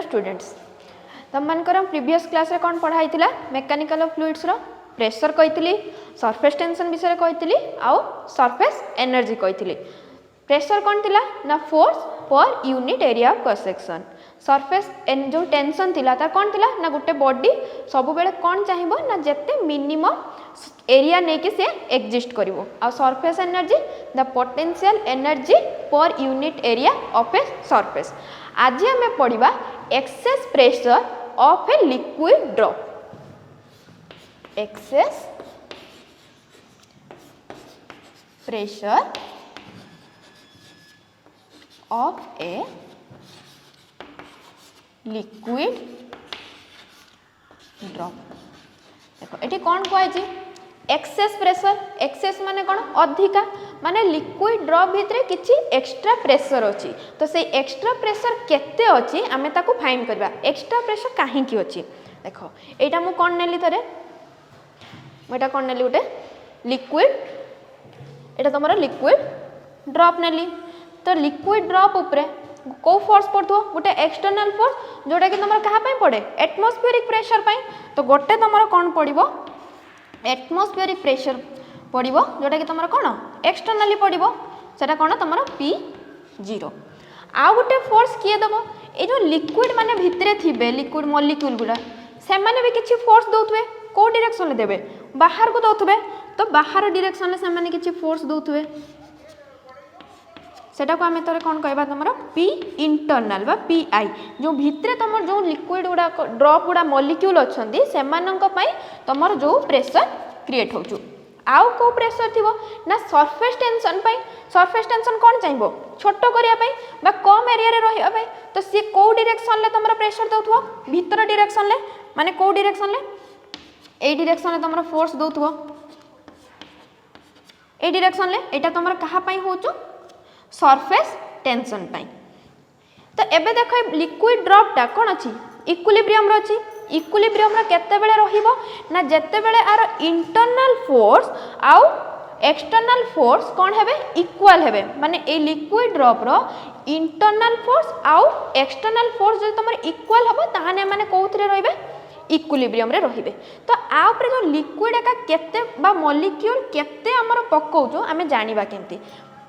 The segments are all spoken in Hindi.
स्टूडेंट्स तुम मानकर प्रीवियस क्लास रे कौन पढ़ाई मेकानिकल ऑफ फ्लूइड्स रो प्रेशर कही सरफेस टेंशन विषय कही आउ सरफेस एनर्जी कही प्रेशर कौन थिला ना force per unit area of cross section surface जो टेंशन थिला तार कौन थिला ना गोटे बॉडी सब बेले कौन चाहिबो ना जेते मिनिमम एरिया नेकी से एग्जिस्ट करिवो आ surface energy the potential energy per unit area of a surface आज हमें पढ़िबा excess pressure of a liquid drop excess pressure of a liquid drop देखो एटी कौन कहै एक्सेस प्रेशर एक्सेस माने कौन अधिका माने लिक्विड ड्रॉप भितरे किछि एक्स्ट्रा प्रेशर अछि तो से एक्स्ट्रा प्रेशर केते अछि आमे ताको फाइंड करबा एक्स्ट्रा प्रेशर काहे की अछि देखो एटा मु कोन नेली थरे एटा कोन नेली उटे लिक्विड एटा तमरा लिक्विड ड्रॉप नेली तो लिक्विड ड्रॉप उपरे को फोर्स पड़थो गोटे एक्सटर्नल फोर्स जोटा कि तुम क्या पड़े एटमॉस्फेरिक प्रेशर पाई तो गोटे तुम कौन पड़ो एटमॉस्फेरिक प्रेशर पड़ो जोटा कि तुम कौन एक्सटर्नली पड़ो सेटा कौन तुम P0 आउ गोटे फोर्स किए दब ये जो लिक्विड माने भितरे थिबे लिक्विड मॉलिक्यूल गुड़ा से माने भी किछि फोर्स दउथबे को डायरेक्शन देबे बाहर को दउथबे तो बाहर डायरेक्शन से माने किछि फोर्स दउथबे सेटा को आमे तोरे कौन कहबा तुमरा पी इंटरनल बा पी आई जो भितरे तुम जो लिक्विड गुड़ा ड्रॉप गुड़ा मॉलिक्यूल अछंती सेमानंक पई तुमर जो प्रेशर क्रिएट होचु आउ को प्रेशर थिबो ना सरफेस टेंशन पई सरफेस टेंशन कौन चाहिबो छोटो करिया पई बा कम एरिया रे रहिया पई तो सी को डायरेक्शन ले तुमरा प्रेशर दउथबो भीतर डायरेक्शन ले माने को डायरेक्शन ले ए डायरेक्शन ले तुमरा फोर्स दउथबो ए डायरेक्शन ले एटा तुमरा कहा पई होचु सरफेस टेंशन पाई तो एबे देखो लिक्विड ड्रॉप टा कौन अच्छी इक्विलिब्रियम रो अच्छी इक्विलिब्रियम रो केते बेले रहिबो ना जेते बेले आर इंटरनल फोर्स आउ एक्सटर्नल फोर्स कौन हेबे इक्वल हेबे माने ए लिक्विड ड्रॉप रो इंटरनल फोर्स आउ एक्सटर्नल फोर्स जो तुमर इक्वल हबो ताहाने माने कोउथरे रहिबे इक्विलिब्रियम रे रहिबे तो आ ऊपर जो लिक्विड एका केते बा मॉलिक्यूल केते हमर पक्कौचो आमे जानिबा केमती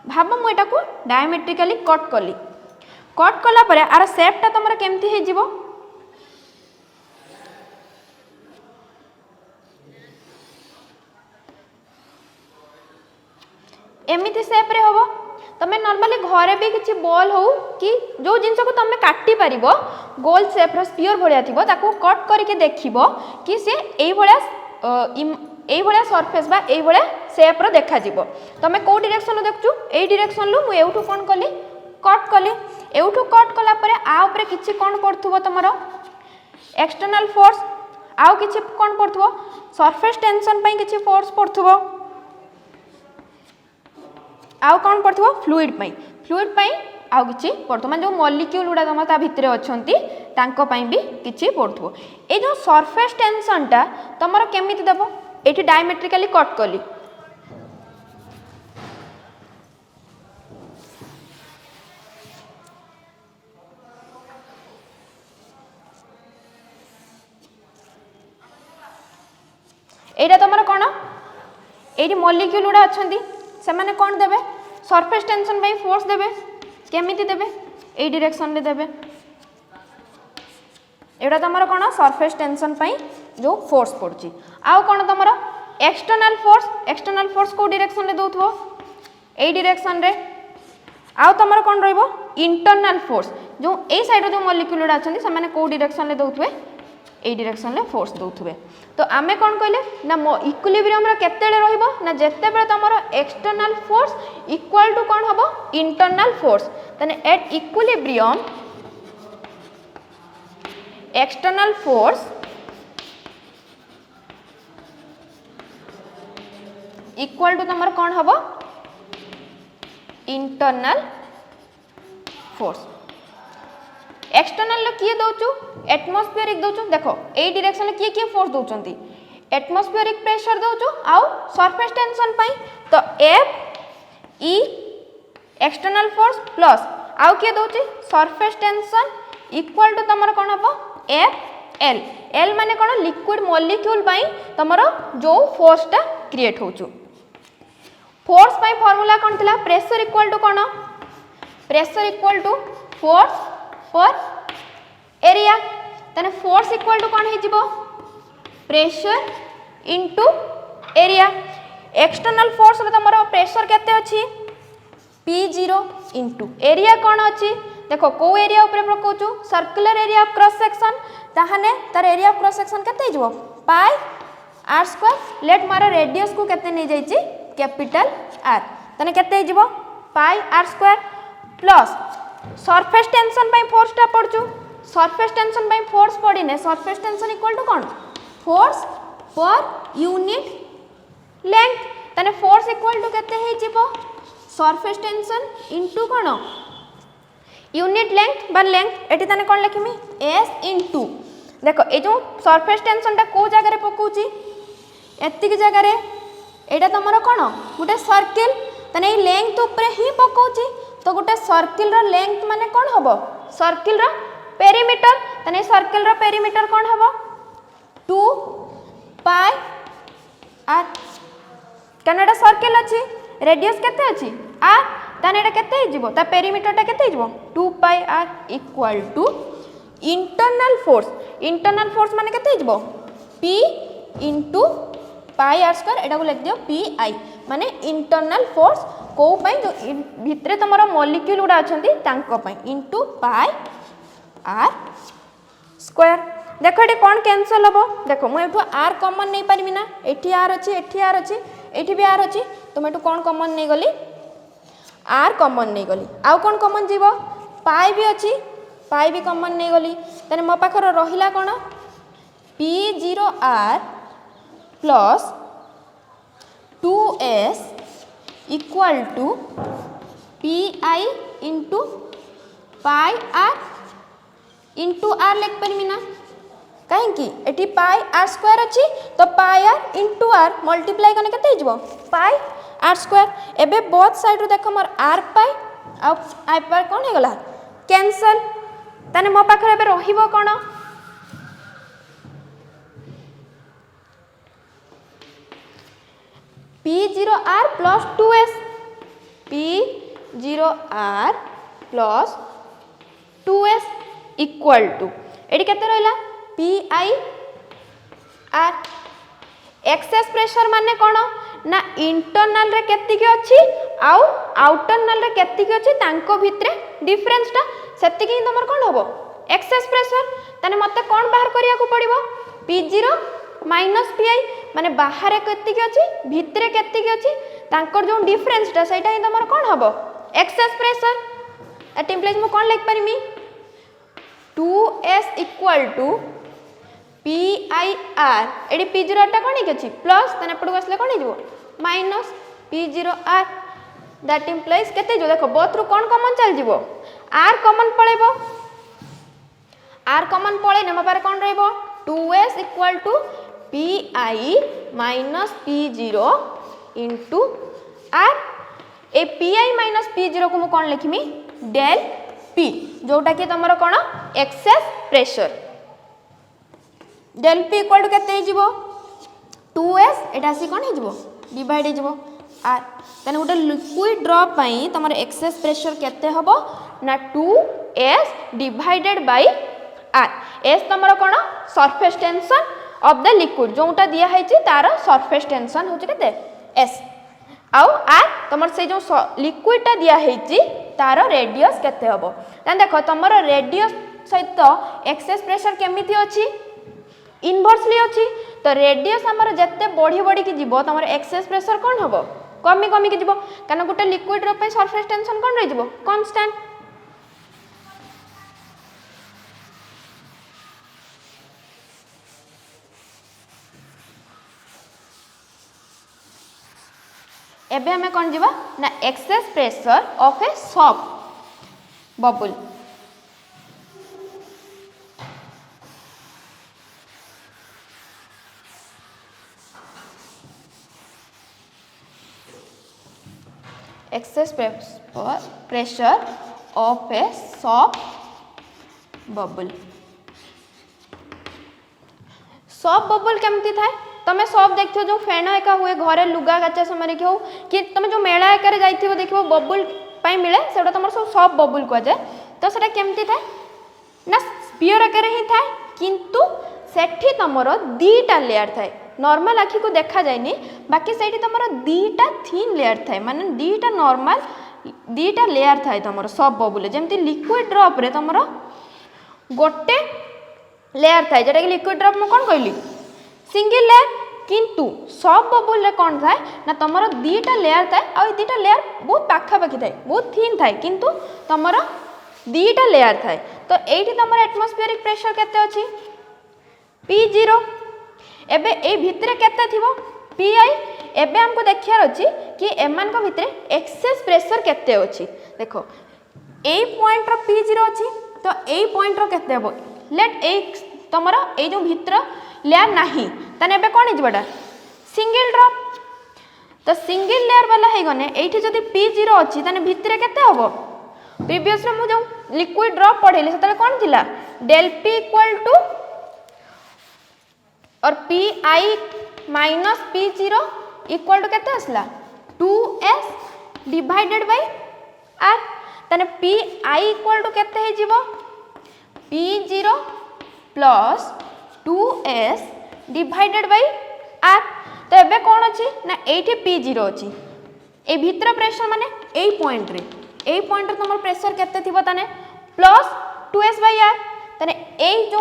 भाव मुझे को डायमेट्रिकली कट कली कट कला परे आर शेपटा तुम केमती हे जीवो एमिति शेप रे होबो तमे नॉर्मली घरे भी किछि बॉल हो कि जो जिंस को तमे काटी परिबो गोल शेप रो स्फीयर भलिया थिबो ताको कट करके देखिबो कि से एई भलिया सरफेस बा एई भलिया शेप रो देखा जीवो तमे को डायरेक्शन देखछु एई डायरेक्शन लु मु एउठु कोन कली कट कली एउठु कट कला परे आ ऊपर किछि कोन पड़थुबो तमरो एक्सटर्नल फोर्स आउ किछि कोन पड़थुबो सरफेस टेंशन पई किछि फोर्स पड़थुबो आउ कोन पड़थुबो फ्लूइड पई आउ किछि पड़थु माने जो मॉलिक्यूल उडा तम ता भितरे अछंती तांको पई भी किछि पड़थुबो ए जो सरफेस टेंशन टा तमरो केमिति देबो एठी डायमेट्रिकली कट कली एटा तमरो कोन एठी मॉलिक्यूल उडा अछंती से माने कोन देबे सरफेस टेंशन पई फोर्स देबे केमिति देबे ए डायरेक्शन रे देबे एटा तमरो कोन सरफेस टेंशन पई जो फोर्स पड़ची आउ कोन तमरो एक्सटर्नल फोर्स को डायरेक्शन रे दउथबो ए डायरेक्शन रे आउ तमरो कोन रहइबो इंटरनल फोर्स जो ए साइड जो मॉलिक्यूल उडा अछंती से माने को डायरेक्शन रे दउथबे ए डायरेक्शन ले फोर्स दउथबे तो आमे कोन कहले ना इक्विलिब्रियम रे केतेले रहइबो ना जेते बेले तमरो एक्सटर्नल फोर्स इक्वल टू कोन हबो इंटरनल फोर्स तने at equilibrium external force equal to तमरो कोन हबो इंटरनल फोर्स एक्सटर्नल लो किए दउचु एटमॉस्फेरिक दउचु देखो ए डायरेक्शन ले किए फोर्स दउचंती एटमॉस्फेरिक प्रेशर दउचु आउ सरफेस टेंशन पई तो F E external force plus आउ किए दउची सरफेस टेंशन इक्वल टू तुम कौन हम एफ एल एल माने कौन लिक्विड मॉलिक्यूल तुम जो फोर्सटा क्रिएट हो फोर्स फॉर्मूला कौन थिला प्रेशर इक्वल टू कौन प्रेशर इक्वल टू फोर्स पर एरिया तने फोर्स इक्वल टू कौन हो pressure into area external force रे तुम प्रेशर केते अछि P0 इनटू एरिया कौन अच्छी देखो को एरिया ऊपर पकाउछु circular area of cross section ताहाने तार एरिया ऑफ क्रॉस सेक्शन केते हिजबो पाई r स्क्वायर लेट मार रेडियस को केते नै जाईची कैपिटल R तने केते हिजबो pi r square plus surface tension by force टा पड़छु सरफेस टेंशन बाय फोर्स पड़िने सरफेस टेंशन इक्वल टू कोन फोर्स पर यूनिट लेंथ तने फोर्स इक्वल टू केते हिजबो सरफेस टेंशन इनटू कोन यूनिट लेंथ बा लेंथ एटी तने कोन लिखिमी s इनटू देखो ए जो सरफेस टेंशन टा को जगह रे पकोची एतिक जगह रे एटा तमरो कोन गुटे सर्किल तने ए लेंथ ऊपर ही पकोची तो गुटे सर्किल रो लेंथ माने कोन हबो सर्किल रो पेरीमीटर तने सर्किल रो पेरीमीटर कोन हबो 2 पाई r कनेडा सर्किल अछि रेडियस केते अछि r ताने एटा केते हिजबो ता पेरीमीटर टा केते हिजबो 2 पाई r equal to internal force माने केते हिजबो p into pi r square एटा को लिख दियो pi माने इंटरनल फोर्स को पई जो भितरे तमरो मॉलिक्यूल उडा अछंती तांको पई इनटू पाई r स्क्वायर देखो एटी कोन कैंसिल हबो देखो मु एठो r कॉमन नै परिमी ना एठी r अछि एठी भी r अछि तो मैं कौन कॉमन नहीं गली r कॉमन नहीं गली आउ कौन कॉमन जीव पाई भी अच्छी पाई भी कॉमन नहीं गली तने मो पाखर रहिला कौन P0r plus 2s equal to pi into pi r into r लिख परिमी ना कहीं एटी पाई r स्क्वायर अच्छी तो पाई r इंटू r मल्टीप्लाई करने केते हिजबो पाई r स्क्वायर एबे बोथ साइड रो देखो मोर r पाई आ i पर कोन हे गला कैंसिल तने मो पाखर एबे रहिबो कोन P0r plus 2s P0r plus 2s equal to एटी केते रहला PI R एक्सेस प्रेशर माने कोन ना इंटरनल रे केति के अछि आउ आउटरनल रे केति के अछि तांको भितरे डिफरेंस टा सेति कि तमर कोन होबो एक्सेस प्रेशर तने मते कोन बाहर करिया को पड़िबो P0 माइनस PI माने बाहर केति के अछि भितरे केति के अछि तांकर जो डिफरेंस टा सेटा ही तमर कोन होबो एक्सेस प्रेशर एट इम्प्लाइज मु कोन लिख परिमी 2s इक्वल टू PIR एडी P0 टा कोन के अछि प्लस तने पडको असले कोन हिजबो माइनस P0R दैट इम्प्लाइज केते जो देखो बोथ रु कोन कॉमन चल जिवो R कॉमन पळेबो R कॉमन पळे ने मबार कोन रहइबो 2s equal to PI minus P0 into R ए PI माइनस P0 को मु कोन लिखिमी डेल P जोटा कि तमरो कोन excess pressure del P equal to केते हिजबो 2s एटा सी कोन हिजबो डिवाइड हिजबो r तने गोटे लिक्विड ड्रॉप पई तमर एक्सेस प्रेशर केते हबो ना 2s divided by r s तमर कोन surface tension of the liquid जोटा दिया हैछि तार सरफेस टेंशन होछि केते s आउ r तमर से जो लिक्विड टा दिया हैछि तार रेडियस केते हबो तने देखो तमर रेडियस सहित एक्सेस प्रेशर केमिति अछि इनवर्सली अछि तो रेडियस हमर जत्ते बढ़ी बढ़ी कि जीवो तमर एक्सेस प्रेशर कोन हबो कमी कमी कि जीवो काना गुटे लिक्विड रो पे सरफेस टेंशन कोन रहि जीवो कांस्टेंट एबे हमें कोन जीवा ना access pressure of A soft bubble excess pressure of a soft bubble. सब बबल केमती थाए तमे सब देखियो जो फेण एका हुए घरे लुगा काचा समय कि हो कि तुम जो मेला एकार जाइथिबो देखिबो बबल पाई मिले सेटा तुम सब बबल कह जाए। तो सेटा केमती थाए ना स्पीयर आकार ही थाए किंतु सेठी तुमर दीटा लेयर थाए नॉर्मल आखि को देखा जाएनी बाकी सेठी तुमर दीटा थिन लेयर थाए माने दीटा नॉर्मल दीटा लेयर थाए तुमर सब बबल जेमती लिक्विड ड्रॉप रे तुमर गोटे लेयर थाए जेटा कि लिक्विड ड्रॉप मु कोन कहली सिंगल लेयर किंतु सब बबल रे कोन थाए ना तुमर दीटा लेयर थाए आ दीटा लेयर बहुत पाखा पाखी थाए बहुत थिन थाए किंतु तुमर दीटा लेयर थाए। तो एठी तुमर एटमॉस्फेरिक प्रेशर केते अछि P0 एबे ए भितरे केते थिबो Pi एबे हमको देखियार अछि कि एमान को भितरे एक्सेस प्रेशर केते अछि देखो ए पॉइंट रो P0 अछि तो ए पॉइंट रो केते हेबो लेट ए तुमर ए जो भितर लेयर नाही तने एबे कोन हिजबडा सिंगल ड्रॉप तो सिंगल लेयर वाला हे गने एठी जदी P0 अछि तने भितरे केते हबो प्रीवियस रे मु जो लिक्विड ड्रॉप पढेली सेतले कोन थिला del P इक्वल टू और Pi minus P0 equal to केते आसला 2s डिवाइडेड बाय r तने Pi इक्वल टू केते हे जिवो P0 plus 2s divided by r। तो एबे कोन अछि ना एठी P0 अछि ए भितर प्रेशर माने ए पॉइंट रे तुम प्रेशर केते थिबो तने प्लस 2s बाय r तने ए जो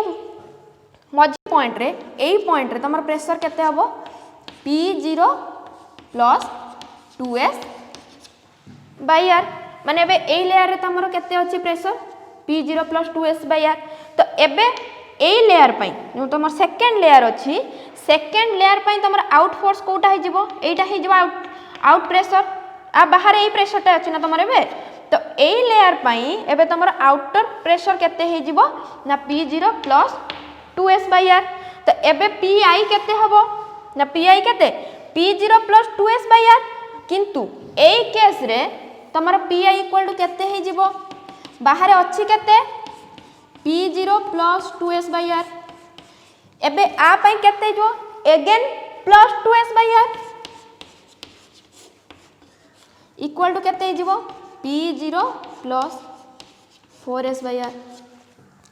मझी पॉइंट रे तुम प्रेशर केते हबो P0 plus 2s by r माने एबे ए लेयर रे तुमरो केते अछि pressure P0 plus 2s by r। तो एबे ए लेयर पई जो तुम सेकंड लेयर अछि सेकंड लेयर पई तुम आउट फोर्स कोटा हे जिवो एटा हे जिवो आउट प्रेशर आ बाहर ए प्रेशर ता अछि ना तुमरे बे। तो ए लेयर पई एबे तुम आउटर प्रेशर केते हे जिवो ना P0 plus 2s by r। तो एबे Pi केते हबो ना Pi केते P0 plus 2s by r किंतु ए केस रे तमर Pi इक्वल टू केते हे जिवो बाहर अछि केते P0 plus 2s by r एबे आ पई केते जो again plus 2s by r equal to केते हे जिवो P0 plus 4s by r।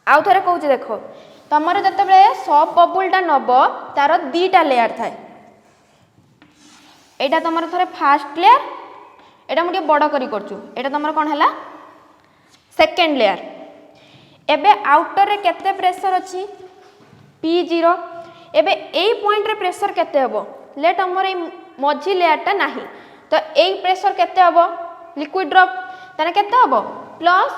आउ थरे कहूँ देखो तमर जते सब बबुलटा नब तार दीटा लेयर थाए एटा तमर थरे फास्ट लेयर एटा मुझे बड़ करी करछु एटा तमर कोन हला सेकंड लेयर। एबे आउटर रे केते प्रेशर अछि P0 एबे ए पॉइंट रे प्रेशर केते हबो लेट हमर ए मझी लेयरटा नाही तो ए प्रेशर केते हबो लिक्विड ड्रॉप तने केते हबो plus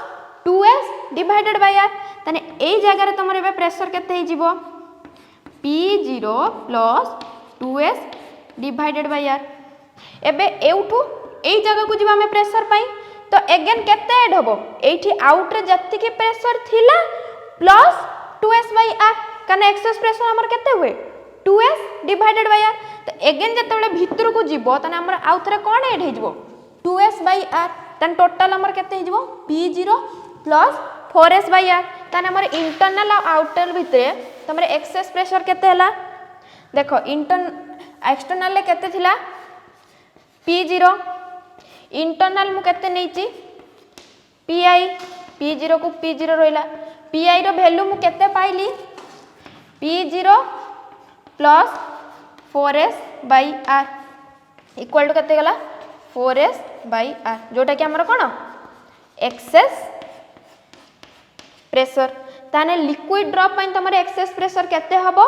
2s divided by r तने ए जगह रे तमर एबे प्रेशर केते हे जिवो P0 plus 2s divided by r। एबे एउठू ए जगह को जिबा में प्रेशर पाई तो अगेन केते ऐड हबो एठी आउट रे जत्ति के प्रेशर थिला प्लस 2s बाय r कने एक्सेस प्रेशर हमर केते हुए 2s डिवाइडेड बाय r। तो अगेन जते बेले भीतर को जिवो तने हमर आउथरे कोन ऐड हे जिवो 2s बाय r तने टोटल हमर केते हे जिवो P0 plus 4s by r तने हमर इंटरनल और आउटर भितरे तमरे एक्सेस प्रेशर केते हला देखो एक्सटर्नल ले केते थिला P0 इंटरनल मु केते नेची Pi P0 को P0 रोइला Pi रो वैल्यू मु केते पाइली P0 plus 4s by r equal to केते गला 4s बाय r जोटा कि हमर कोन एक्सेस प्रेशर ताने लिक्विड ड्रॉप पई तमरे एक्सेस प्रेशर केते हबो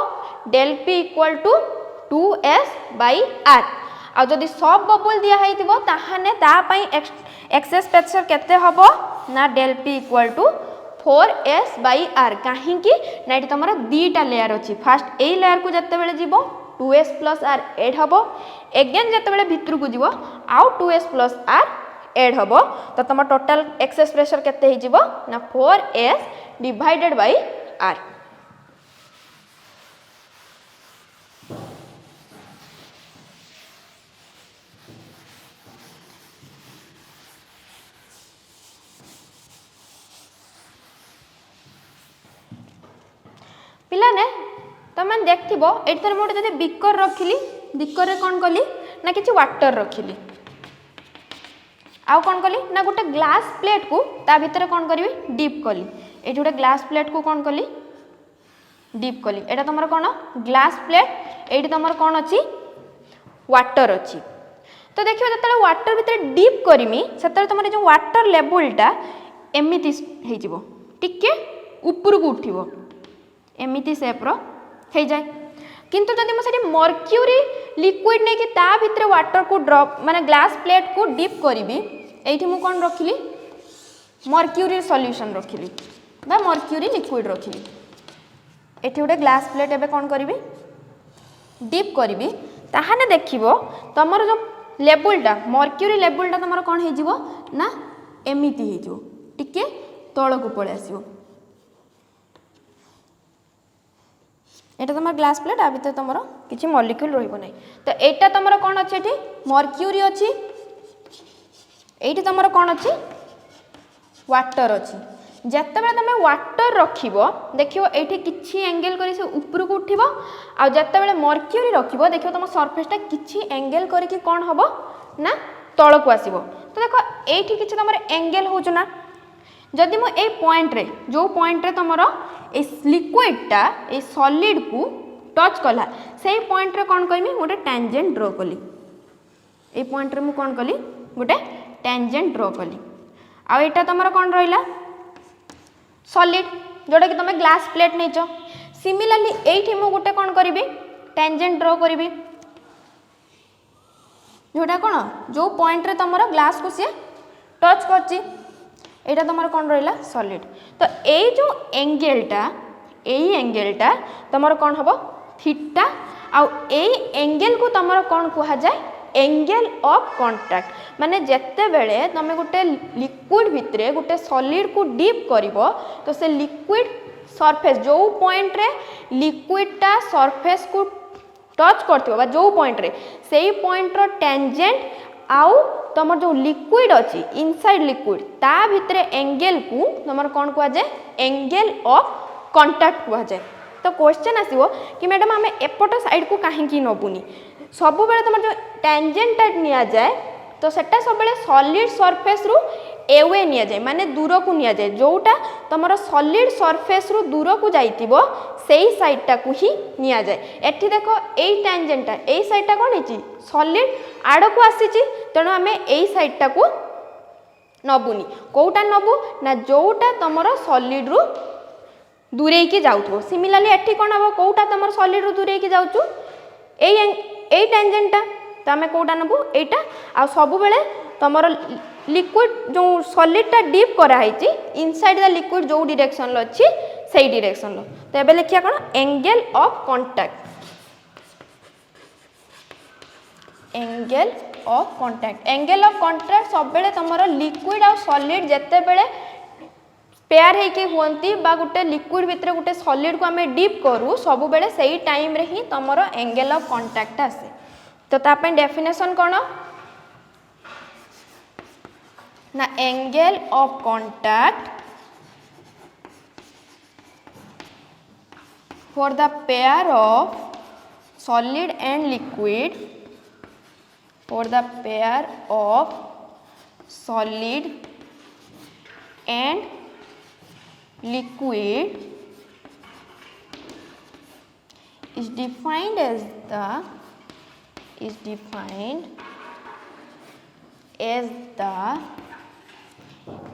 del P equal to 2s by r। आ जदि सब बबल दिया हैतिबो ताहाने ता पई एक्सेस प्रेशर केते हबो ना del P equal to 4s by r काहे कि ना एटी तमरा दीटा लेयर अछि फर्स्ट ए लेयर को जत्ते बेले जीवो 2s प्लस r ऐड हबो अगेन जत्ते बेले भितर को जीवो आउ 2s प्लस r ऐड हबो तो तम टोटल एक्सेस प्रेशर केते हे जिवो ना 4s डिवाइडेड बाय r। पिलाने तुम देखो ये मुझे बिकर रखिली बिकर कौन कली ना किसी वाटर रखिली आउ कौन कली ना गोटे ग्लास प्लेट को ता भितर कौन करी डीप कली ये गोटे ग्लास प्लेट को कौन कली डीप कली एटा तुम कौन ग्लास प्लेट ये तुम कौन अच्छी वाटर अच्छी तो देखिए जो वाटर भितर डीप करमी से तुम जो वाटर लेवलटा एमती हो टिके ऊपर को उठिबो एमती सेप्र हो जाए किंतु जदि मुझे मर्क्यूरी लिक्विड नहीं कि ता भितर वाटर को ड्रॉप माने ग्लास प्लेट को डीप करी एठी मु कौन रखिली मर्क्यूरी सॉल्यूशन रखिली बा मर्क्यूरी लिक्विड रखिली एठी गोटे ग्लास प्लेट एबे कौन करी डीप करी ताहाने देखिबो तमर जो लेवलटा मर्क्यूरी लेवलटा तुम कौन हो ना एमती हो टिके तल को पड़े आसो एटा तुम ग्लास प्लेट आ भीतर तुम किसी मॉलिक्यूल रहिबो नहीं तो एटा तुम कौन अच्छे एठी मर्क्यूरी अच्छी एठी तुम कौन अच्छी वाटर अच्छी जितेबाला तुम वाटर रखिबो देखियो एठी किछि एंगल करी से ऊपर को उठिबो आ जितेबाला मर्क्यूरी रखिबो देखियो तुम सरफेसटा किछि एंगल करी कि कौन हबो ना तल को आसीबो तो देखो एठी किछि तुम एंगल होजो ना जदि मो ए पॉइंट रे जो पॉइंट रे तुमरो ए लिक्विडटा ए सॉलिड को टच कला से पॉइंट रे कौन करमी गोटे टेंजेंट ड्रॉ कली ए पॉइंट रे मु कौन कली गोटे टेंजेंट ड्रॉ कली आ एटा तुमरो कौन रहिला सॉलिड जोटा कि तुम ग्लास प्लेट नहीं सिमिलरली एठी मु गोटे कौन करी टेंजेंट ड्रॉ करी जोटा कौन जो पॉइंट रे तुम ग्लास को सी टच करची एटा तुम कौन रहा सॉलिड तो ये जो एंगेलटा तुम कौन हम थीटा आउ एंगेल को तुम कौन कह जाए एंगल ऑफ कांटेक्ट माने जेते बेले तुम गोटे लिक्विड भितरे गोटे सॉलिड को डीप करिवो तो से लिक्विड सरफेस जो पॉइंट रे लिक्विडटा सरफेस को टच करथिबो बा जो पॉइंट रे सेही पॉइंट रो टेंजेंट आउ तुम जो लिक्विड अच्छी इनसाइड लिक्विड ता भितर एंगल को तुम कौन कह जाए एंगल ऑफ कांटेक्ट कह जाए तो क्वेश्चन आसीबो कि मैडम आम एपट साइड को कहीं नबुनी सब बेले तुम जो टेंजेंटा निया जाए तो सेटा सब बेले सॉलिड सरफेस रु एवे निया जाए माने दूर को निया जाए जोटा तुम सॉलिड सरफेस रु दूर को जाइतिबो सेही साइडटा को ही निया जाए एठी देखो एई टेंजेंटा एई साइडटा कोन हिची सॉलिड आड़ को आसीची तेणु आमे एई साइडटा को नबुनी कोटा नबु ना जोटा तुमर सॉलिड रु दूरे की जाउथो सिमिलरली एठी कोन हबो कोटा तुमर सॉलिड रु दूरे की जाउचु एई टेंजेंटा त आमे कोटा नबु एटा आ सब बेले तुमर लिक्विड जो सॉलिडटा डीप करा हिची इनसाइड द लिक्विड जो डायरेक्शन ल अछि सेही डायरेक्शन ल तो एबे लिखिया कोन angle of contact angle of contact angle of contact सब बेले तुमर लिक्विड और सॉलिड जेते बेले पेयर होके हुंती बा गोटे लिक्विड भितर गोटे सॉलिड को आमे डीप करू सब बेले सही टाइम रे ही तुमर एंगल ऑफ कांटेक्ट आसे तो तापे डेफिनेशन कोन ना angle of contact for the pair of solid and liquid for the pair of solid and liquid is defined as the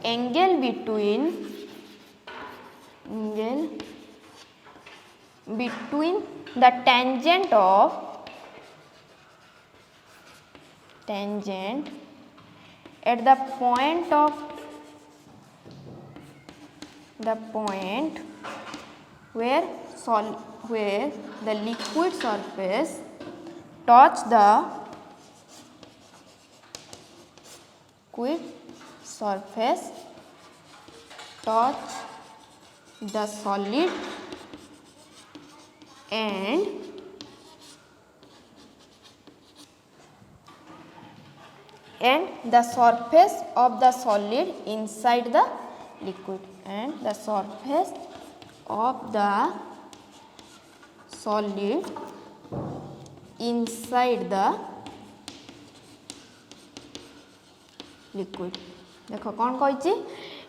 angle between the tangent at the point where the liquid surface touch the solid and the surface of the solid inside the liquid and the surface of the solid inside the liquid। देखो कौन कही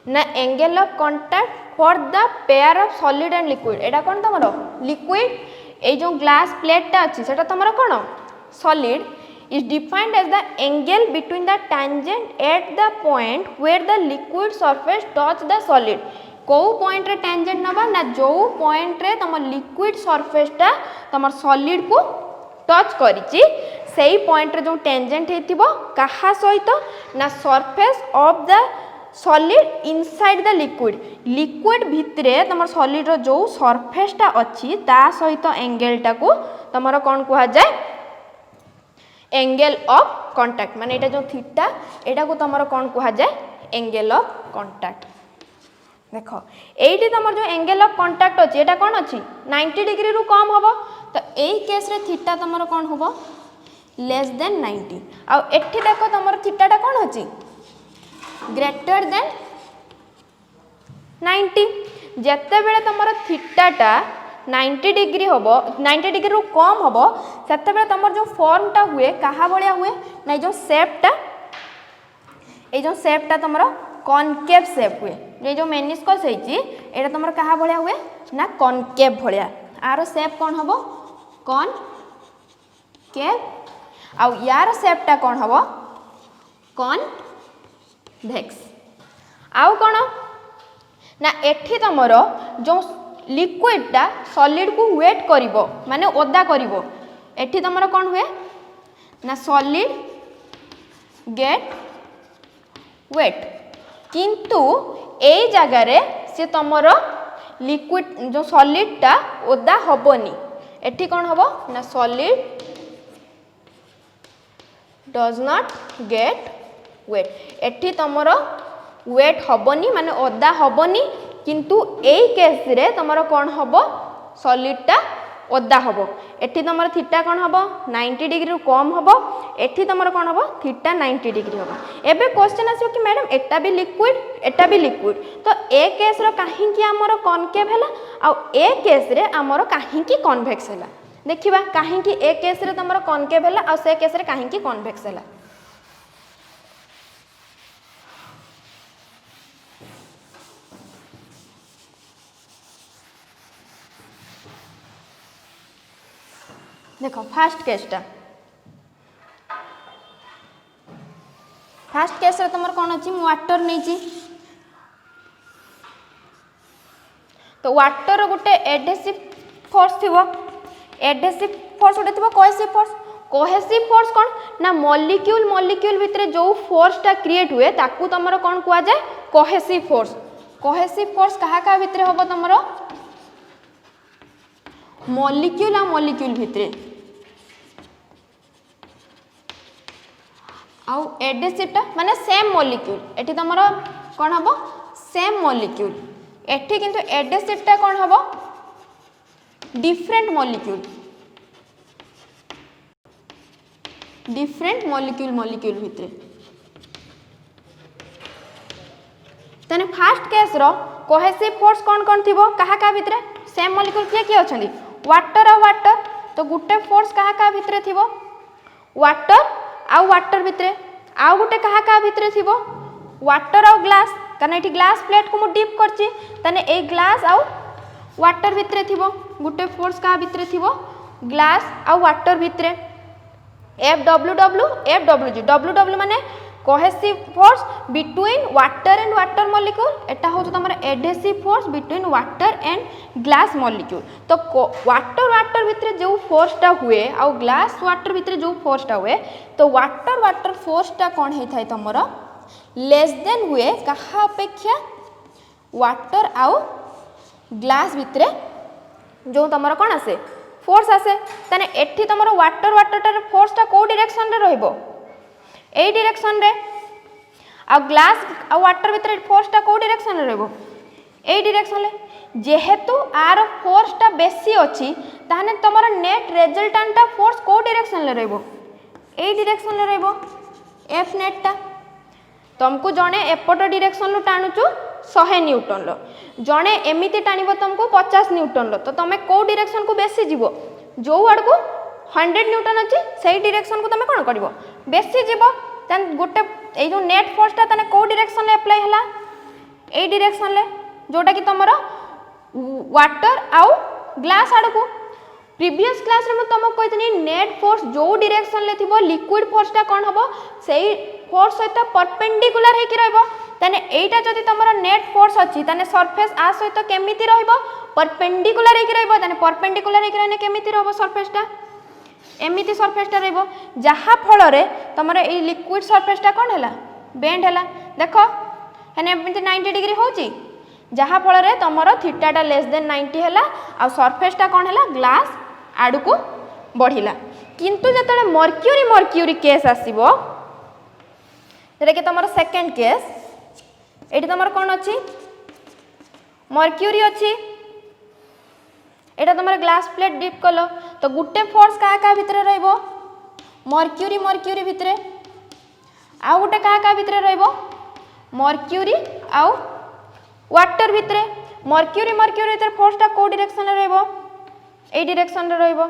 ना angle of contact for the pair of solid and liquid. एटा कौन तुम लिक्विड ए जो ग्लास प्लेटा अच्छी सेटा तुम कौन solid is defined as the angle between the tangent at the point where the liquid surface touch the solid। को पॉइंट रे टेंजेंट नबा ना जो पॉइंट रे तुम लिक्विड सरफेस टा तुम सॉलिड को टच करिछि सेही पॉइंट रे जो टेंजेंट हेतिबो कहा सहित ना surface of the solid inside the liquid. Liquid भितरे तुम सॉलिड रो जो सरफेस टा अछि ता सहित एंगल टा को तुमरो कोन कुहा जाय एंगल ऑफ कांटेक्ट। माने एटा जो थीटा एटा को तुमरो कोन कुहा जाय एंगल ऑफ कांटेक्ट। देखो एठी तुमर जो एंगल ऑफ कांटेक्ट अछि एटा कोन अछि 90 डिग्री रु कम हबो तो एई केस रे थीटा तुमरो कोन हबो लेस देन 90। आ एठी देखो तुमर थीटा कोन अछि ग्रेटर देन 90। जत्ते बेले तुमर थीटा 90 डिग्री हबो 90 डिग्री रु कम हबो सेते बेले तुमर जो फॉर्म टा हुए कहा बलिया हुए नै जो शेप टा तुमरो कॉनकेव शेप हुए। ये जो मेनिस्कस है एटा तुम कहा भाया हुए ना कॉनकेव भाया आर शेप कौन हम कॉनकेव आउ यार शेपटा कौन हम कॉनभेक्स। आउ कौन ना एठी तुमर जो लिक्विडटा सॉलिड को वेट करिवो माने ओदा करिवो एठी तुमर कौन हुए ना सॉलिड गेट वेट किंतु ए जगह रे से तुमर लिक्विड जो सॉलिडटा ओदा हबनी एठी कौन हबो ना solid does not get wet. एठी तुमर वेट हबनी माने ओदा हबनी किंतु ए केस रे तुमर कौन हबो सॉलिडटा ओदा हबो। एठी तुमर थीटा कौन हबो 90 डिग्री कम हबो एठी तुमर कौन हबो थीटा 90 डिग्री हबो। एबे क्वेश्चन आसो कि मैडम एटा भी लिक्विड तो ए केस रो काहे कि हमर कॉनकेव हैला आ ए केस रे हमर काहे कि कन्वेक्स हैला। देखिबा काहे कि ए केस रे तुमर कॉनकेव हैला आ से केस रे काहे कि कन्वेक्स हैला। देखो फास्ट केस रे तुमर कौन अछि वाटर नहीं तो वाटर गोटे एडहेसिव फोर्स थिबो एडहेसिव फोर्स गोटे थिबो कोहेसिव फोर्स कौन ना मॉलिक्यूल भितरे जो फोर्सटा क्रिएट हुए ताकू तुमर कौन कुआ जाए कोहेसिव फोर्स कहा भितरे होबो तुमर मॉलिक्यूल भितरे आउ एडहेसिवटा माने सेम मॉलिक्यूल एठी तुमर कौन हबो सेम मॉलिक्यूल एठी किंतु एडहेसिवटा कौन हबो डिफरेंट मॉलिक्यूल भितरे। तने फास्ट केस रो कोहेसिव फोर्स कौन थिबो कहा भितरे सेम मॉलिक्यूल किए अछंदी वाटर तो गुटे फोर्स कहा भितरे थिबो वाटर भितरे आउ गुटे कहा भितरे थिबो वाटर आउ ग्लास कारण एठी ग्लास प्लेट को मु डिप करची तने ए ग्लास आउ वाटर भितरे थिबो गुटे फोर्स कहा भितरे थिबो ग्लास आउ वाटर भितरे FWG माने cohesive force between water and water molecule एटा हो तमरा adhesive force between water and glass molecule. तो वाटर भितरे जो फोर्सटा हुए आउ ग्लास वाटर भितरे जो फोर्सटा हुए तो वाटर फोर्सटा कौन होता है तमरा लेस देन हुए कहा अपेक्षा वाटर आउ ग्लास भितरे जो तमरा कौन आसे फोर्स आसे तने एठी तमरा वाटर फोर्सटा को डायरेक्शन रे रहइबो ए डायरेक्शन रे आ ग्लास आ वाटर भितर फोर्सटा को डायरेक्शन रे रहइबो ए डायरेक्शन रे जेहेतु आर फोर्सटा बेसी अछि ताने तमरा नेट रिजल्टेंट फोर्स को डायरेक्शन रे रहइबो ए डायरेक्शन रे रहइबो एफ नेटटा तुमको जड़े एपट डिरेक्शन टाणुचु 100 न्यूटन लो जड़े एमती टाणव तुमको 50 न्यूटन लो तो तुम कौ डिरेक्शन को बेसी जीव जो आड़ को 100 न्यूटन अच्छी से डिरेक्शन को तुम कौन कर बेसी जीव गोटे यो नेट फोर्सटा तने कौ डिरेक्शन अप्लाई है यही डिरेक्शन जोटा कि तुम वाटर आउ ग्लास आड़ को प्रीवियस क्लास रे तुमको कही नेट फोर्स जो डिरेक्शन ले थिबो लिक्विड फोर्सटा कौन हम से फोर्स सहित परपेंडिकुलर होकर रहिबो ताने एटा जदि तुमर नेट फोर्स अच्छी ताने सरफेस आ सहित केमिति रहिबो परपेंडिकुलर होकर रहिबो ताने परपेंडिकुलर होकर रहने केमिति रहबो सरफेसटा एमिति सरफेसटा रहिबो जहा फल रे तुमर ए लिक्विड सरफेसटा कौन हैला बेंड हैला देखो हेने एमिति 90 डिग्री होची जहा फल रे तुमर थीटाटा लेस देन 90 हैला आ सरफेसटा कौन हैला ग्लास आड़ को बढ़िला किंतु जतले मर्क्यूरी मर्क्यूरी केस आसीबो जेटा कि तुमर सेकंड केस एटी तुमर कौन अच्छी मर्क्यूरी अच्छी एटा तुमर ग्लास प्लेट डिप कलो तो गुटे फोर्स क्या भितर रहिबो मर्क्यूरी मर्क्यूरी भितर आउ गुटे क्या भितर रहिबो मर्क्यूरी आउ वाटर भितर मर्क्यूरी मर्क्यूरी भितर फोर्सटा को डायरेक्शन रहिबो ए डायरेक्शन रहिबो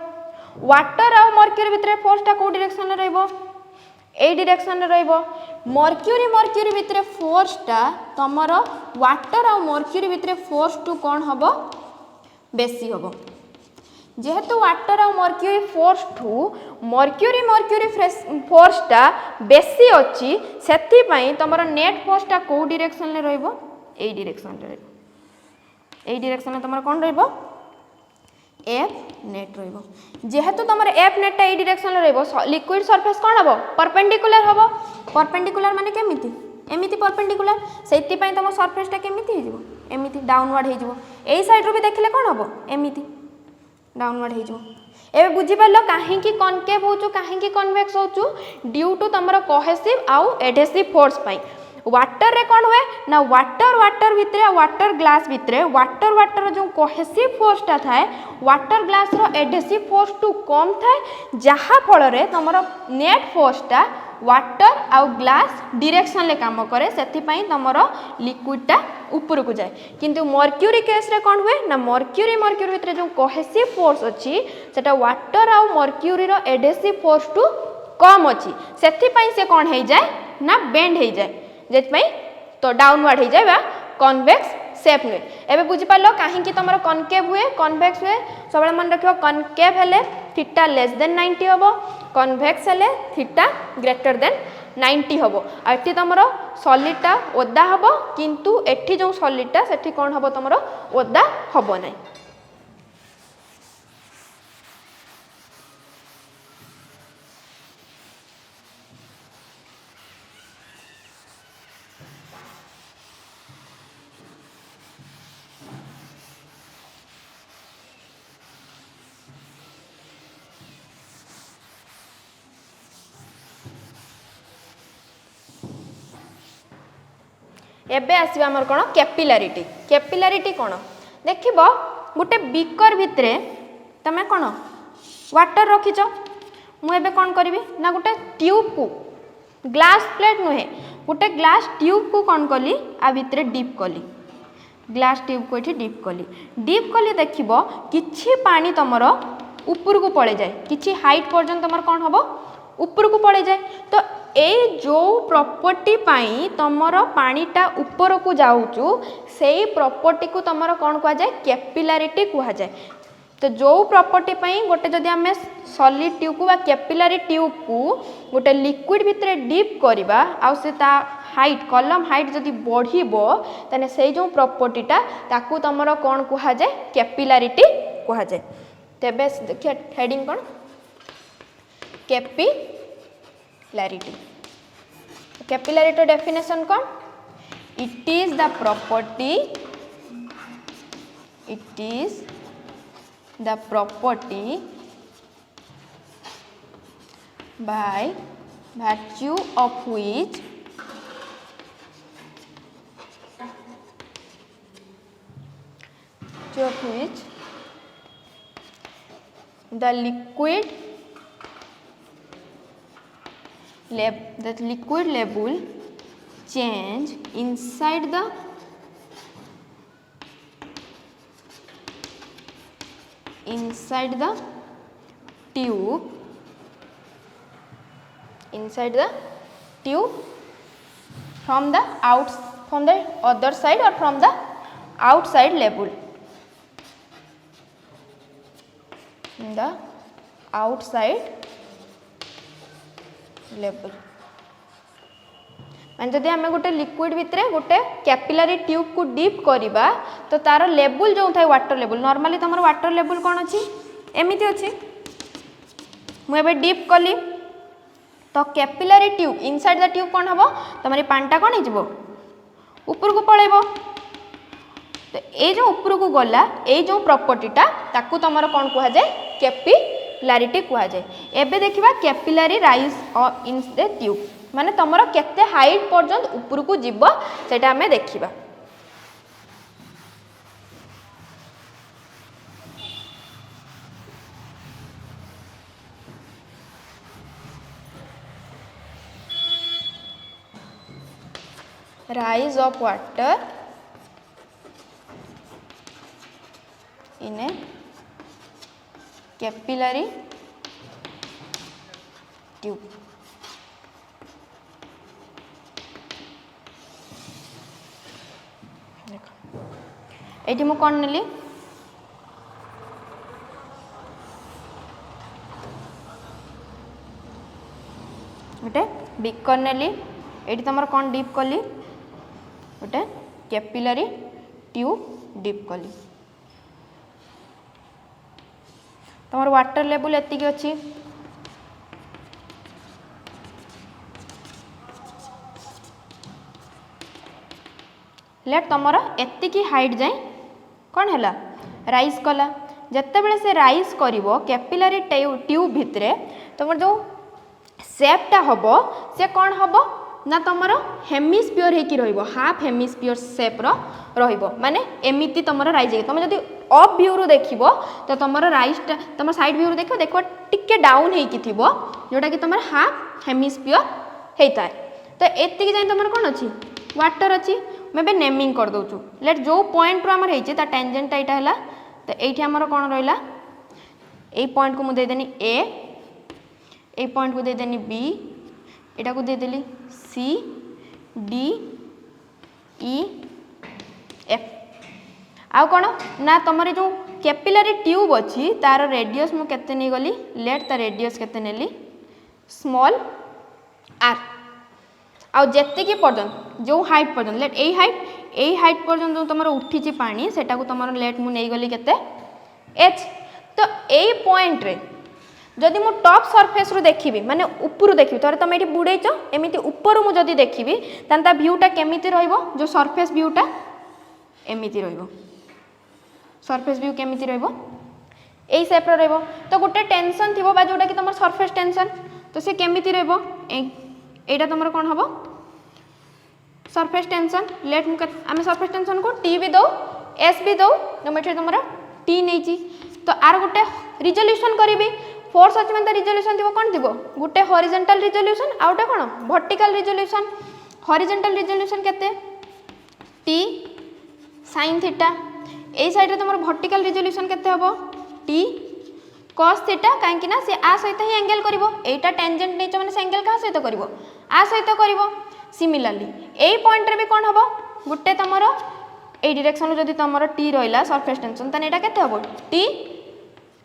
वाटर आउ मर्क्यूरी भितर फोर्सटा को डायरेक्शन रहिबो ए डायरेक्शन रहिबो मर्क्यूरी मर्क्यूरी भितर फोर्सटा तमर वाटर आउ मर्क्यूरी भितर फोर्स टू कौन हबो बेसी हबो जेहेतु वाटर आउ mercury force to mercury mercury फोर्सटा बेसी अच्छी सेथि पई तमर नेट फोर्सटा को डायरेक्शन ले रहिबो ए डायरेक्शन रे रहिबो ए डायरेक्शन में तमर कौन रहिबो एफ नेट रहिबो जेहेतु तमर एफ नेट ए डायरेक्शन रे रहिबो लिक्विड सरफेस कौन हबो परपेंडिकुलर हबो परपेंडिकुलर माने केमिति एमिति परपेंडिकुलर सेति पई तम सरफेसटा केमिति हे जिवो एमिति डाउनवर्ड हे जिवो एई साइड रो भी देखले कौन हबो एमिति डाउनवर्ड हे जिवो एबे बुझी पालो काहे की कॉनकेव होचु काहे की कन्वेक्स होचु ड्यू टू तमर कोहेसिव आउ एडहेसिव फोर्स पई वाटर रे कौन हुए ना वाटर वाटर भितर वाटर ग्लास भितर वाटर जो कोहेसिव फोर्सटा थाए वाटर ग्लास रो एडहेसिव फोर्स टू कम थाए जहा फल रे तमर नेट फोर्सटा वाटर आउ ग्लास डायरेक्शन ले काम करे सेति पई तमर लिक्विडटा ऊपर को जाए किंतु मर्क्यूरी केस रे कौन हुए ना मर्क्यूरी मर्क्यूरी भितर जो कोहेसिव फोर्स अछि सेटा वाटर आउ मर्क्यूरी रो एडहेसिव फोर्स टू कम अछि सेति पई से कौन हे जाए ना बेंड हे जाए जेतपई तो डाउनवर्ड हो जाए बा कन्वेक्स शेप हुए एबे बुझी पालो काहे कि तमरो कनकेव हुए कन्वेक्स हुए सबले मन रखियो कनकेव हेले थीटा लेस देन 90 हबो कन्वेक्स हेले थीटा ग्रेटर देन 90 हबो आ एठी तमरो सॉलिडटा ओदा हबो किंतु एठी जो सॉलिडटा सेठी कोन हबो तमरो ओदा हबो नै एबे आसीबा हमर कोन कैपिलारिटी कोन देखिबो गुटे बीकर भितरे तमे कोन वाटर रखिचो मु एबे कोन करबी ना गुटे ट्यूब को ग्लास प्लेट नुहे गुटे ग्लास ट्यूब को कोन कली आ भितरे डीप कली ग्लास ट्यूब को एठी डीप कली देखिबो किछि पानी तमर ऊपर को पळे जाय किछि हाइट पर्यंत तमर कोन हबो ऊपर को पळे जाय तो ए जो प्रॉपर्टी पाई तमर पानीटा ऊपर को जाऊचु सेही प्रॉपर्टी को तमर कौन कहा जाए कैपिलारिटी कहा जाए तो जो प्रॉपर्टी पाई गोटे जदि आमे सॉलिड ट्यूब को बा कैपिलारी ट्यूब को गोटे लिक्विड भितर डीप करबा आ से ता हाइट कलम हाइट जदि बढ़िबो तने सेही जो प्रॉपर्टीटा ताकू तमर कौन कहा जाए कैपिलारिटी कहा जाए तेबे देखिए हेडिंग कौन कैपिलारिटी कैपिलारिटी डेफिनेशन कौन it is the property by virtue of which the liquid level change inside the tube from the other side or from the outside level. In the outside level. मान जदि आम गोटे लिक्विड भितर गोटे कैपिलरी ट्यूब को डीप करवा तो तार लेवल जो थाए वाटर लेवल नॉर्मली तुम वाटर लेवल कौन अच्छी एमती अच्छी मुझे डीप कली तो capillary tube inside the tube कौन हम तुम पानीटा कौन हो ऊपर को पलैब तो ये जो ऊपर को गला ये जो प्रॉपर्टीटा ताकू तुम कौन कह जाए कैपिलारिटी कह जाए। एबे देखिबा capillary rise in the tube माने तुमर केते हाइट पर्यंत ऊपर को जीव सेटा हमें देखिबा। rise of water in a capillary tube. Eighty मु कौन नेली गोटे बीकर नेली एटी तुम कौन डीप कली गोटे कैपिलरी ट्यूब डीप कली तुम वाटर लेवल एतिक अच्छी लेट तुम एतिकी हाइट जाए कौन है राइज कला जिते बड़े से राइज कर कैपिलरी ट्यूब भितर तुम जो सेपटा हम से कौन हम ना तुम हेमिस्फीयर हो हाफ हेमिस्फीयर सेप माने एमती तुम राइज तुम जब अप व्यू देख तो तुम राइजटा तुम साइड व्यू देख देख टिके डाउन हो जोटा कि तुम हाफ हेमिस्फीयर होता है तो एतिक जाए तुम कौन अच्छी वाटर अच्छी मैं नेमिंग कर दौचु लेट जो पॉइंट रू आमर होती टेंजेंटा यहाँ है तो ये आमर कौन रहा ये पॉइंट को मुझे देदेनी ए पॉइंट को देदेनी बी एटा को देदेली सी डी ई एफ आउ कौन ना तुम जो कैपिलरी ट्यूब अच्छी तार रेडियस मु केते नहीं गली लेट ता रेडियस केते नेली स्मॉल आर आउ जेतिकी पर्यंत जो हाइट पर्यंत लेट ए हाइट पर्यंत जो तुम उठी पानी सेटा को तुम लेट मु नहीं गली केते एच तो ए पॉइंट रे जदि मु टॉप सरफेस रू देखिबी माने ऊपर देखिबी तोरे तुम एठी बुड़ेइछ एमिति ऊपर मु जदि देखिबी तान ता व्यूटा केमिति रहइबो जो सरफेस व्यूटा एमिति रहइबो सरफेस व्यू केमिति रहइबो एई शेप रो रहइबो तो गोटे टेंशन थिबो बा जोटा कि तुम सरफेस टेंशन तो से केमिति रहइबो एटा तुम कौन हम सरफेस टेंशन लेट मु आम सरफेस टेंशन को टी भी दो एस भी दो तो मैं तुम टी नहीं तो आर गोटे रिजोल्यूशन करी फोर्स अच्छी मतलब रिजोल्यूशन थी कौन थी गोटे हॉरिजॉन्टल रिजोल्यूशन आउ गोटे कौन वर्टिकल रिजोल्यूशन हॉरिजॉन्टल रिजोल्यूशन केते टी साइन थीटा ए साइड रे तुम वर्टिकल रिजोल्यूशन केते हबो टी कॉस थीटा कहीं ना सी आ सहित ही एंगल करिवो एटा टेंजेंट नहीं माने से एंगल का सहित करिवो आ सहित करिवो सिमिलरली ए पॉइंट रे भी कौन हबो गुटे तमरो ए डायरेक्शन जदी तमरो टी रहिला सरफेस टेंशन तने एटा केते हबो टी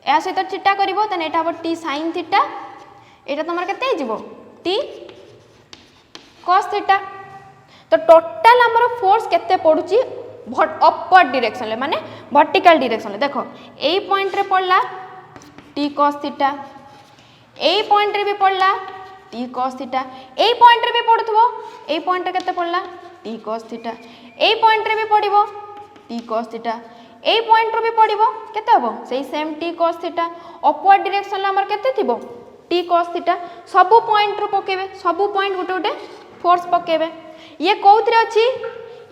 ए सहित थीटा करिवो तने एटा हबो टी sin थीटा एटा तमरो केते हिजिवो टी cos थीटा तो टोटल हमरो फोर्स केते पडुची अपवर्ड डायरेक्शन ले माने वर्टिकल डायरेक्शन ले देखो ए पॉइंट रे पड़ला टी cos थीटा ए पॉइंट रे भी पड़ला टी cos थीटा ए पॉइंट रे भी पड़थबो ए पॉइंट रे केते पड़ला टी cos थीटा ए पॉइंट रे भी पड़िबो टी cos थीटा ए पॉइंट रे भी पड़िबो केते हबो सेही same T cos theta upward direction ले हमर केते थिबो टी cos थीटा सब पॉइंट रो पकेबे सब पॉइंट गोटे गोटे फोर्स पकेबे ये कोउथरे अछि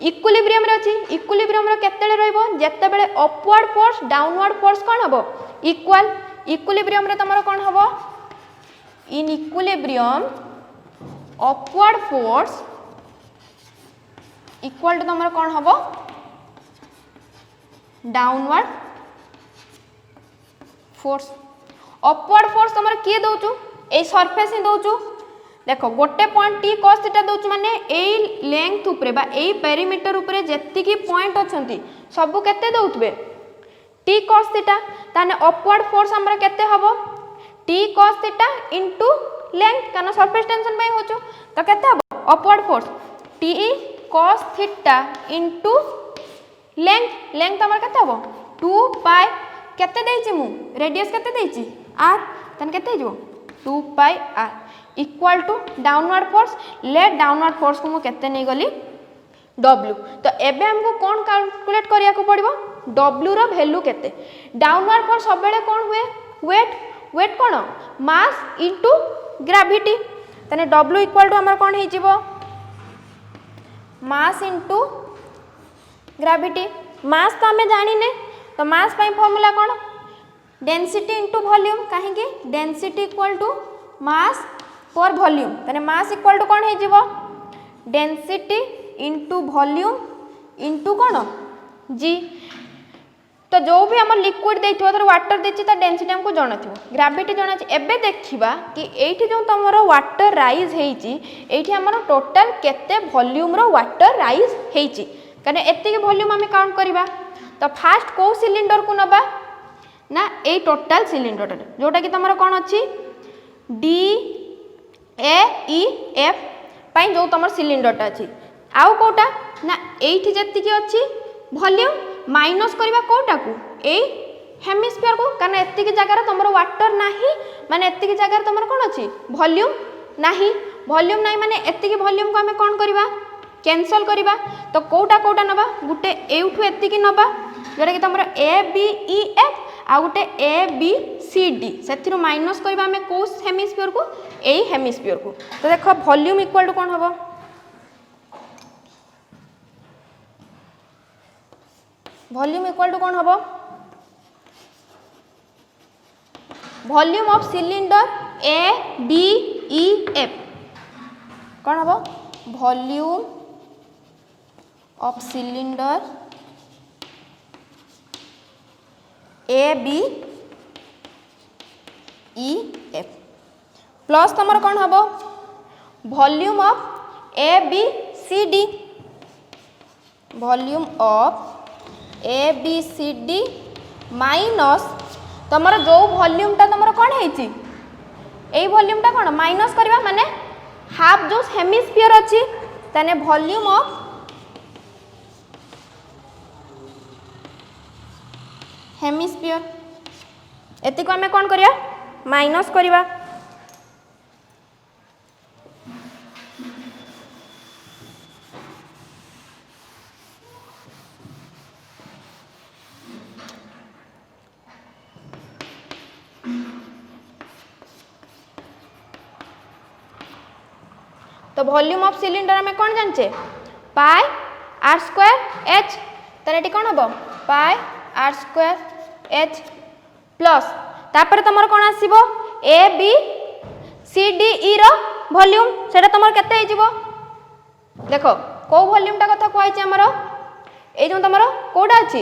इक्विलिब्रियम रे अछि इक्विलिब्रियम रो केतेले रहइबो जत्ते बेले अपवर्ड फोर्स डाउनवर्ड फोर्स कोन हबो इक्वल इक्विलिब्रियम रे तमरो कोन हबो in equilibrium upward force equal to तुम कौन हम डाउनवर्ड फोर्स अपवर्ड फोर्स तुम किए दौचु ए सरफेस ही दौचु देख गोटे पॉइंट टी कॉस थीटा दौचु माने एई लेंथ उपरे बा एई पेरीमीटर उपरे जेतिकी पॉइंट अछंती सबु केते दउतबे टी कॉस थीटा ताने अपवर्ड फोर्स हमर केते हबो T cos theta into length कारण सरफेस टेंशन पई होचो तो केते हबो upward force T cos theta into length length हमर केते हबो 2 पाई केते देइछि मु रेडियस केते देइछि r तन केते जो 2 पाई r equal to downward force ले डाउनवर्ड फोर्स को मु केते नै गली w तो एबे हमको कोन कैलकुलेट करिया को पड़िबो w रो वैल्यू केते डाउनवर्ड फोर्स सब बेले कोन हुए वेट वेट कोन मास इनटू ग्रेविटी तने w इक्वल टू हमर कोन हे जिवो मास इनटू ग्रेविटी मास तो हमें जानी ने तो मास पाई फार्मूला कोन डेंसिटी इनटू वॉल्यूम काहे कि डेंसिटी इक्वल टू मास पर वॉल्यूम तने मास इक्वल टू कोन हे जिवो डेंसिटी इनटू वॉल्यूम इनटू कोन जी तो जो भी हम लिक्विड देथिबो तर वाटर देछि त डेंसिटी हमको जणा थिबो ग्रेविटी जणा छि एबे देखिबा कि एठी जो तमरो वाटर राइज हेछि एठी हमरो टोटल केते वॉल्यूम रो वाटर राइज हेछि कने एतिके वॉल्यूम हम काउंट करबा तो फास्ट को सिलिंडर को नबा ना ए टोटल सिलिंडर जोटा कि तमरो कोन अछि डी ए ई एफ पाई जो तमर सिलिंडरटा अछि आउ कोटा ना एठी जत्ति की अछि वॉल्यूम माइनस करबा कोटा को ए हेमिस्फीयर को कारण एत्ति की जगह रे तमरो वाटर नाही माने एत्ति की जगह रे तमरो कोन अछि वॉल्यूम नाही माने एत्ति की वॉल्यूम को हमें कोन करबा कैंसल करबा तो कोटा नबा गुटे एउठु एत्ति की नबा जोटा कि तमरो ए बी ई एफ आ गुटे ए बी सी डी सेथिरु माइनस करबा हमें को हेमिस्फीयर को ए हेमिस्फीयर को तो देखो वॉल्यूम इक्वल टू कोन हबो वॉल्यूम इक्वल टू कोन हबो volume of cylinder A B E F कोन हबो volume of cylinder A B E F plus तमर कोन हबो volume of A B C D volume of A B C D minus तमर जो वॉल्यूम ता तमर कोन हेछि एई वॉल्यूम ता कोन माइनस करबा माने हाफ जो हेमिस्फीयर अछि तने वॉल्यूम ऑफ हेमिस्फीयर एति को हमें कोन करिया माइनस करिवा तो वॉल्यूम ऑफ सिलिंडर में कौन जानचे पाई आर स्क्वायर एच तने एटी कौन हबो pi r square h plus तापर तमर कौन आसीबो A B C D E रो वॉल्यूम सेटा तमर केते हे जिवो देखो को वॉल्यूम टा कथा कहै छै हमरो ए जो तमरो कोडा अछि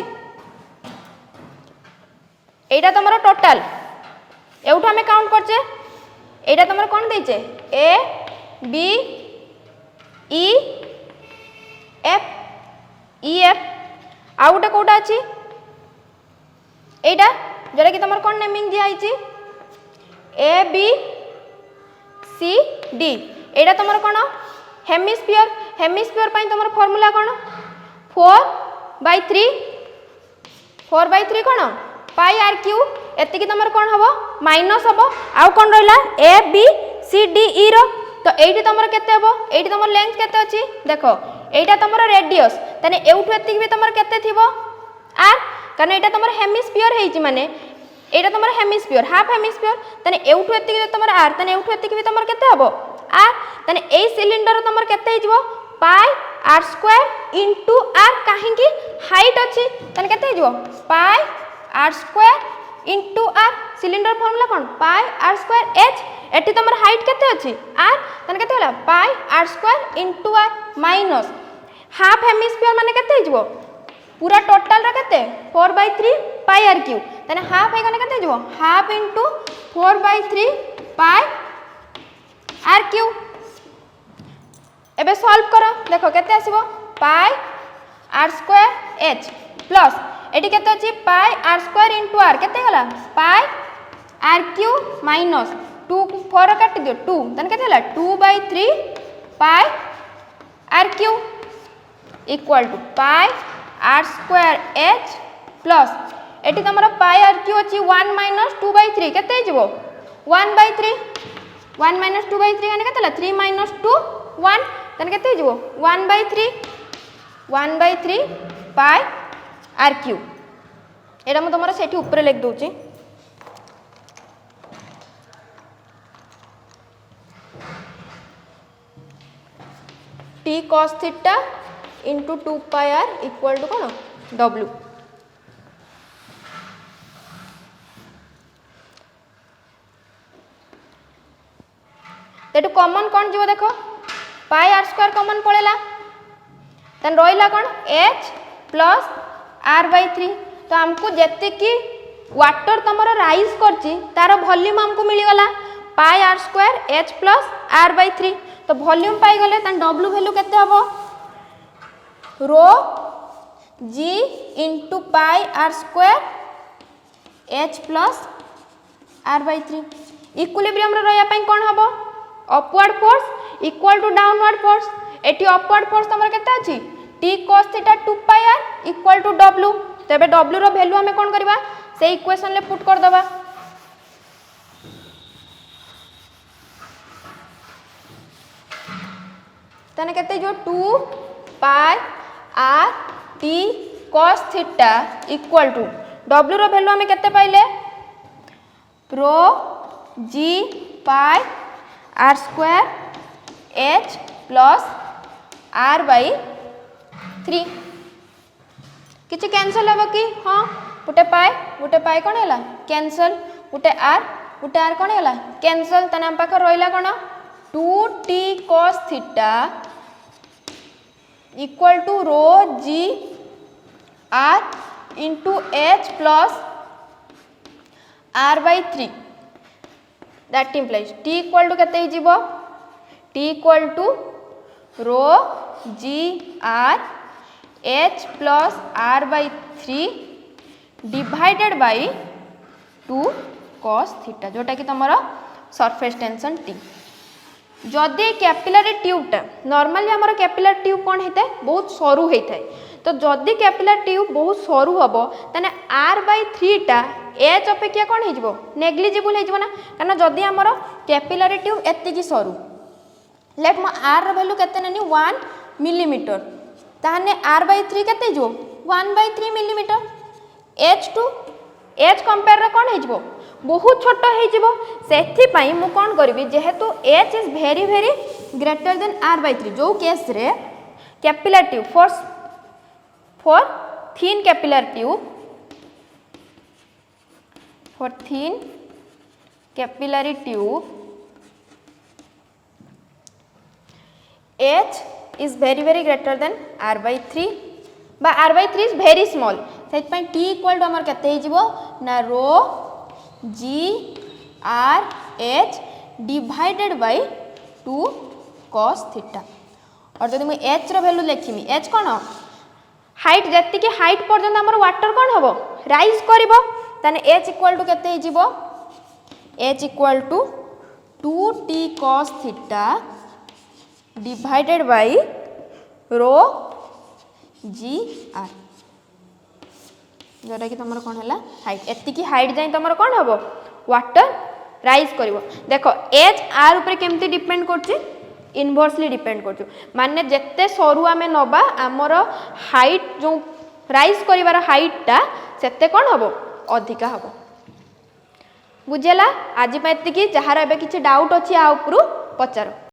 एटा तमरो टोटल एउठा हमें काउंट करछे एटा तमर कोन दै छै ए बी ई एफ आउ गोटे कोटा अछि एटा जोटा कि तमर कोन नेमिंग दिया आइछि ए बी सी डी एटा तमर कोन हेमिस्फीयर पई तमर फार्मूला कोन 4/3 कोन पाई आर क्यू एति कि तमर कोन हबो माइनस हबो आउ कोन रहला ए बी सी डी ई रो तो एठी तमर केते हबो एठी तमर लेंथ केते अछि देखो एटा तमर रेडियस तने एउठु एति भी तमर केते थिबो आर कारण एटा तमर हेमिस्फीयर हेछि माने एटा तमर हेमिस्फीयर हाफ हेमिस्फीयर तने एउठु एति भी तमर आर तने एउठु एति भी तमर केते हबो आर तने ए सिलिंडर तमर केते हिजबो pi r square into r काहे कि हाइट अछि तने केते हिजबो pi r square into r cylinder formula कोन पाई आर स्क्वायर एच एटी तमर हाइट केते अछि आर तने केते होला pi r square into r minus half hemisphere माने केते हिजबो पूरा टोटल रा केते 4/3 पाई आर क्यू तने हाफ हे गने केते हिजबो half into 4/3 pi r cube एबे सॉल्व करो देखो केते आसीबो pi r square h plus एटी केते अछि pi r square into r केते गला पाई आर क्यू माइनस 2 4 काट दियो 2 तने केते हला 2/3 pi r cube equal to pi r square h plus एटी तमरो पाई आर क्यू अछि 1 माइनस 2/3 केते हिजबो 1/3 1 माइनस 2/3 गाने केते हला 3 माइनस 2 1 तने केते हिजबो 1/3 पाई आर क्यू एटा म तमरो सेठी ऊपर लिख दोची t cos theta into 2 pi r equal to कौन w तेटू कॉमन कौन जीव देख पाई आर स्क्वायर कॉमन पड़ेला तन रहिला कौन h प्लस r/3 तो हमको जेते की वाटर तमरो राइज करची तार वॉल्यूम हमको मिली गला pi r square h plus r/3 तो वॉल्यूम पाई गले तन w वैल्यू केते हबो rho g into pi r square h plus r/3 equilibrium रे रहया पई कोन हबो upward force equal to downward force एटी अपवर्ड फोर्स तमर केते अछि t cos theta 2 pi r equal to w तबे w रो वैल्यू हमें कोन करबा से इक्वेशन ले पुट कर दबा तने केते जो 2 पाई r t cos theta equal to w रो वैल्यू हमें केते पाइले rho g pi r square h plus r/3 किछि कैंसिल हबो कि हां गुटे पाई कोन हैला कैंसिल गुटे r कोन हैला कैंसिल तने हम पाख रहिला कोन 2t cos theta equal to rho g r into h plus r/3 that implies t equal to केते हिजिबो t equal to rho g r h plus r/3 divided by 2 cos theta जोटा कि तमरो सरफेस टेंशन t जदि कैपिलरी ट्यूबटा नॉर्मली हमर कैपिलरी ट्यूब कोन हेते बहुत सरू हेतै तो जदि कैपिलरी ट्यूब बहुत सरू हबो तने r/3 टा h अपेक्षा कोन हिजबो नेग्लिजिबल हिजबो ना कारण जदि हमर कैपिलरी ट्यूब एत्ते की सरू लेट म r रो वैल्यू केते ननी 1 मिलीमीटर ताने r/3 केते हिजबो 1/3 मिलीमीटर h कंपेयर रे कोन हिजबो बहुत छोट हिजबो सेथि पई मु कोन करबी जेहेतु h is very very greater than r/3 जो केस रे capillary tube for thin capillary tube for thin capillary tube h is very greater than r/3 बा r/3 is very small set पई t इक्वल टू हमर केते हिजबो ना रो g r h divided by 2 cos theta और जदि मैं h रो वैल्यू लिखिमी h कोन हाइट जत्ति के हाइट पर्यंत हमर वाटर कोन हबो राइज करबो तने h इक्वल टू केते हिजिबो h equal to 2t cos theta divided by rho g r जोटा कि तमर कोन हला हाइट एत्ति की हाइट जाई तमर कोन हबो वाटर राइज करबो देखो h r ऊपर केमती डिपेंड करछि इनवर्सली डिपेंड करछु माने जत्ते सरू आमे नबा हमर हाइट जो राइज करिवार हाइट टा सेते कोन हबो अधिका हबो बुझेला आज एत्ति की जहार एबे किछि डाउट अछि आ उपरु पचारो।